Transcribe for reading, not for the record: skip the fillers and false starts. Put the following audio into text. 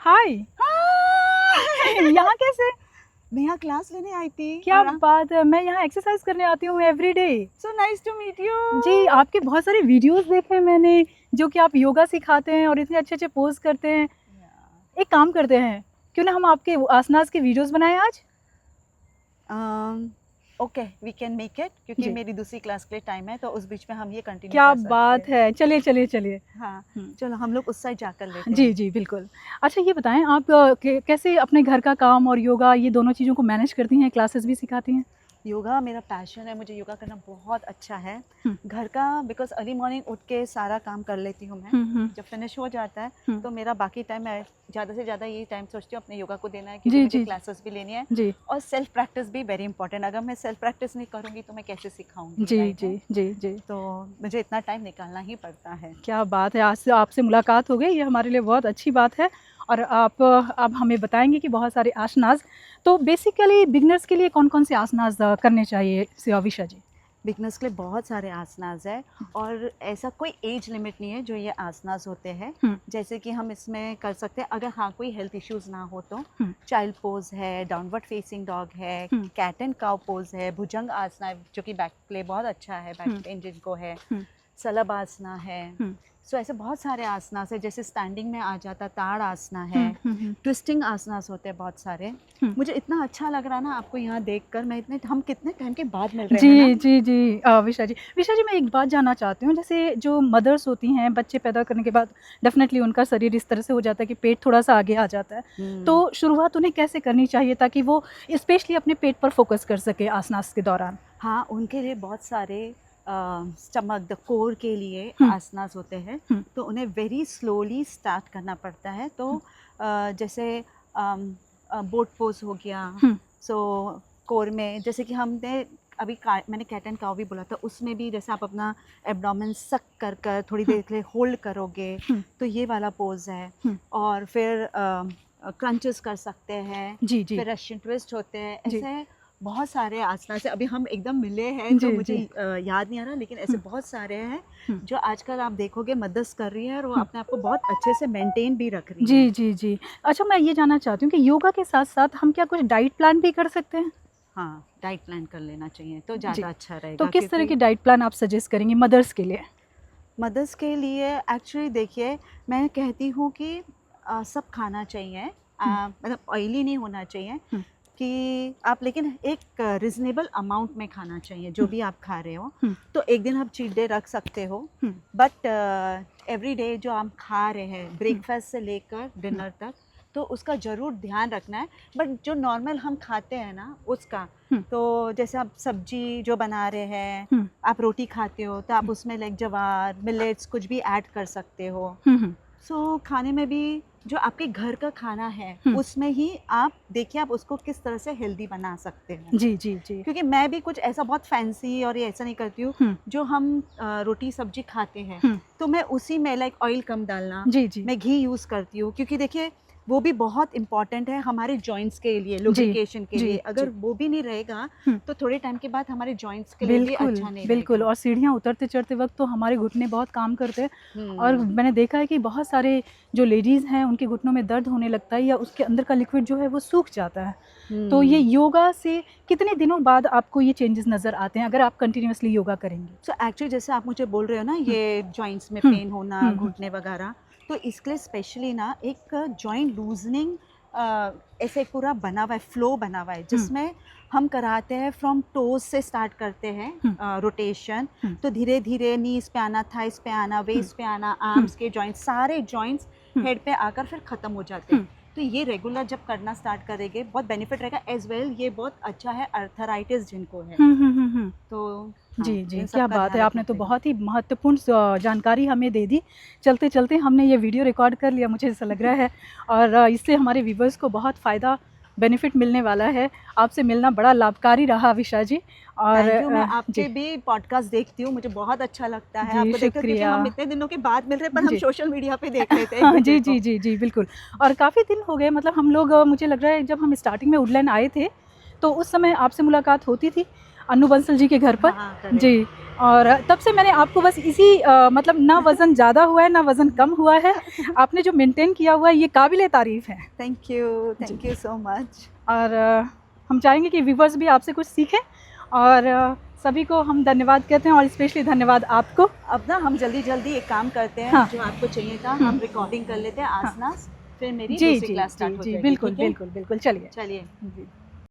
हाय। हाय! यहाँ कैसे? मैं यहाँ क्लास लेने आई थी। क्या बात है, मैं यहाँ एक्सरसाइज करने आती हूँ everyday. So nice to meet you. जी, आपके बहुत सारे वीडियोस देखे हैं मैंने, जो कि आप योगा सिखाते हैं और इतने अच्छे अच्छे पोज करते हैं। एक काम करते हैं, क्यों ना हम आपके आसनास के वीडियोस बनाएं आज। Okay, we can make it, क्योंकि जी। मेरी दूसरी क्लास के लिए टाइम है, तो उस बीच में हम ये कंटिन्यू क्या कर सकते बात हैं। है, चलिए चलिए चलिए। हाँ, चलो हम लोग उस साइड जाकर लेते जी हैं। जी बिल्कुल। अच्छा ये बताएं, आप कैसे अपने घर का काम और योगा ये दोनों चीज़ों को मैनेज करती हैं, क्लासेस भी सिखाती हैं? योगा मेरा पैशन है, मुझे योगा करना बहुत अच्छा है। घर का बिकॉज अर्ली मॉर्निंग उठ के सारा काम कर लेती हूँ मैं। जब फिनिश हो जाता है तो मेरा बाकी टाइम मैं ज़्यादा से ज़्यादा यही टाइम सोचती हूँ अपने योगा को देना है, क्योंकि मुझे क्लासेस भी लेनी है। जी और सेल्फ प्रैक्टिस भी वेरी इंपॉर्टेंट। अगर मैं सेल्फ प्रैक्टिस नहीं करूँगी तो मैं कैसे सिखाऊंगी? जी जी जी जी। तो मुझे इतना टाइम निकालना ही पड़ता है। क्या बात है, आज से आपसे मुलाकात हो गई, ये हमारे लिए बहुत अच्छी बात है। और आप अब हमें बताएंगे कि बहुत सारे आसनास, तो बेसिकली बिगनर्स के लिए कौन कौन से आसनास करने चाहिए विशा जी? बिगनर्स के लिए बहुत सारे आसनास है, और ऐसा कोई एज लिमिट नहीं है जो ये आसनास होते हैं। जैसे कि हम इसमें कर सकते हैं, अगर हाँ कोई हेल्थ इश्यूज ना हो तो चाइल्ड पोज है, डाउनवर्ड फेसिंग डॉग है, कैट एंड काउ पोज है, भुजंग आसना है जो कि बैक के लिए बहुत अच्छा है, बैक पेन जिनको है, सलब आसना है। सो ऐसे बहुत सारे आसनास है। जैसे स्टैंडिंग में आ जाता ताड़ आसना है, ट्विस्टिंग आसनास होते हैं बहुत सारे। मुझे इतना अच्छा लग रहा है ना आपको यहाँ देखकर, मैं हम कितने टाइम के बाद मिल रहे हैं ना? जी जी विशा जी मैं एक बात जानना चाहती हूँ, जैसे जो मदर्स होती हैं, बच्चे पैदा करने के बाद डेफिनेटली उनका शरीर इस तरह से हो जाता है कि पेट थोड़ा सा आगे आ जाता है, तो शुरुआत उन्हें कैसे करनी चाहिए ताकि वो स्पेशली अपने पेट पर फोकस कर सके आसनास के दौरान? हाँ, उनके लिए बहुत सारे स्टमक द कोर के लिए आसनास होते हैं, तो उन्हें वेरी स्लोली स्टार्ट करना पड़ता है। तो जैसे बोट पोज हो गया, सो कोर में जैसे कि हमने अभी मैंने कैट एंड काउ भी बोला था, उसमें भी जैसे आप अपना एब्डोमेन सक कर कर थोड़ी देर के लिए होल्ड करोगे तो ये वाला पोज है। और फिर क्रंचेस कर सकते हैं। जी जी। फिर रशियन ट्विस्ट होते हैं। ऐसे बहुत सारे आसना से अभी हम एकदम मिले हैं तो मुझे याद नहीं आ रहा, लेकिन ऐसे बहुत सारे हैं जो आजकल आप देखोगे मदद कर रही है और वो अपने आप को बहुत अच्छे से मेंटेन भी रख रही है। जी जी जी। अच्छा मैं ये जानना चाहती हूँ कि योगा के साथ साथ हम क्या कुछ डाइट प्लान भी कर सकते हैं? हाँ, डाइट प्लान कर लेना चाहिए तो ज़्यादा अच्छा रहेगा। तो किस तरह की डाइट प्लान आप सजेस्ट करेंगे मदर्स के लिए? मदर्स के लिए एक्चुअली देखिए, मैं कहती हूँ कि सब खाना चाहिए, मतलब ऑयली नहीं होना चाहिए, कि आप लेकिन एक रिजनेबल अमाउंट में खाना चाहिए जो भी आप खा रहे हो। तो एक दिन आप चीट डे रख सकते हो, बट एवरी डे जो आप खा रहे हैं ब्रेकफास्ट से लेकर डिनर तक, तो उसका ज़रूर ध्यान रखना है। बट जो नॉर्मल हम खाते हैं ना उसका, तो जैसे आप सब्जी जो बना रहे हैं, आप रोटी खाते हो तो आप उसमें लाइक जवार, मिलेट्स कुछ भी ऐड कर सकते हो। सो खाने में भी जो आपके घर का खाना है उसमें ही आप देखिए आप उसको किस तरह से हेल्दी बना सकते हैं। जी जी जी। क्योंकि मैं भी कुछ ऐसा बहुत फैंसी और ये ऐसा नहीं करती हूँ। जो हम रोटी सब्जी खाते हैं तो मैं उसी में लाइक ऑयल कम डालना, जी जी। मैं घी यूज़ करती हूँ, क्योंकि देखिए वो भी बहुत इंपॉर्टेंट है हमारे जॉइंट्स के लिए, लुब्रिकेशन के लिए। अगर वो भी नहीं रहेगा तो थोड़े टाइम के बाद हमारे जॉइंट्स के लिए भी अच्छा नहीं बिल्कुल। रहेगा। और सीढ़ियाँ उतरते चढ़ते वक्त तो हमारे घुटने बहुत काम करते हैं, और मैंने देखा है कि बहुत सारे जो लेडीज़ हैं उनके घुटनों में दर्द होने लगता है या उसके अंदर का लिक्विड जो है वो सूख जाता है। तो ये योगा से कितने दिनों बाद आपको ये चेंजेस नज़र आते हैं अगर आप कंटिन्यूसली योगा करेंगे? सो एक्चुअली जैसे आप मुझे बोल रहे हो ना ये जॉइंट्स में पेन होना, घुटने वगैरह, तो इसके लिए स्पेशली ना एक जॉइंट लूजनिंग ऐसे पूरा बना हुआ है, फ्लो बना हुआ है, जिसमें हम कराते हैं फ्रॉम टोज से स्टार्ट करते हैं रोटेशन। तो धीरे धीरे नीज पे आना, थाइस पे आना, वेस्ट पे आना, आर्म्स के जॉइंट्स, सारे जॉइंट्स हेड पे आकर फिर ख़त्म हो जाते हैं। तो ये रेगुलर जब करना स्टार्ट करेंगे बहुत बेनिफिट रहेगा। एज वेल ये बहुत अच्छा है अर्थराइटिस जिनको है। तो जी जी, क्या बात है, आपने तो बहुत ही महत्वपूर्ण जानकारी हमें दे दी। चलते चलते हमने ये वीडियो रिकॉर्ड कर लिया, मुझे ऐसा लग रहा है, और इससे हमारे व्यूवर्स को बहुत फ़ायदा बेनिफिट मिलने वाला है। आपसे मिलना बड़ा लाभकारी रहा विशा जी। और मैं आपके भी पॉडकास्ट देखती हूँ, मुझे बहुत अच्छा लगता है आपको देखकर, क्योंकि हम इतने दिनों के बाद मिल रहे हैं पर हम सोशल मीडिया पे देख लेते हैं। जी जी जी जी बिल्कुल। और काफ़ी दिन हो गए, मतलब हम लोग, मुझे लग रहा है जब हम स्टार्टिंग में वुडलैंड आए थे तो उस समय आपसे मुलाकात होती थी। अन्नू बंसल जी के घर पर। हाँ, correct. जी, और तब से मैंने आपको बस इसी मतलब ना वज़न ज़्यादा हुआ है ना वज़न कम हुआ है, आपने जो मेंटेन किया हुआ है ये काबिले तारीफ़ है। Thank you so much. और हम चाहेंगे कि व्यूवर्स भी आपसे कुछ सीखें, और सभी को हम धन्यवाद कहते हैं, और स्पेशली धन्यवाद आपको। अब ना हम जल्दी एक काम करते हैं, हाँ। जो आपको चाहिए था हम रिकॉर्डिंग कर लेते हैं आसनास, फिर मेरी जी दूसरी जी क्लास स्टार्ट हो जी, जाएगी। बिल्कुल ठीक है? बिल्कुल बिल्कुल, चलिए चलिए। जी।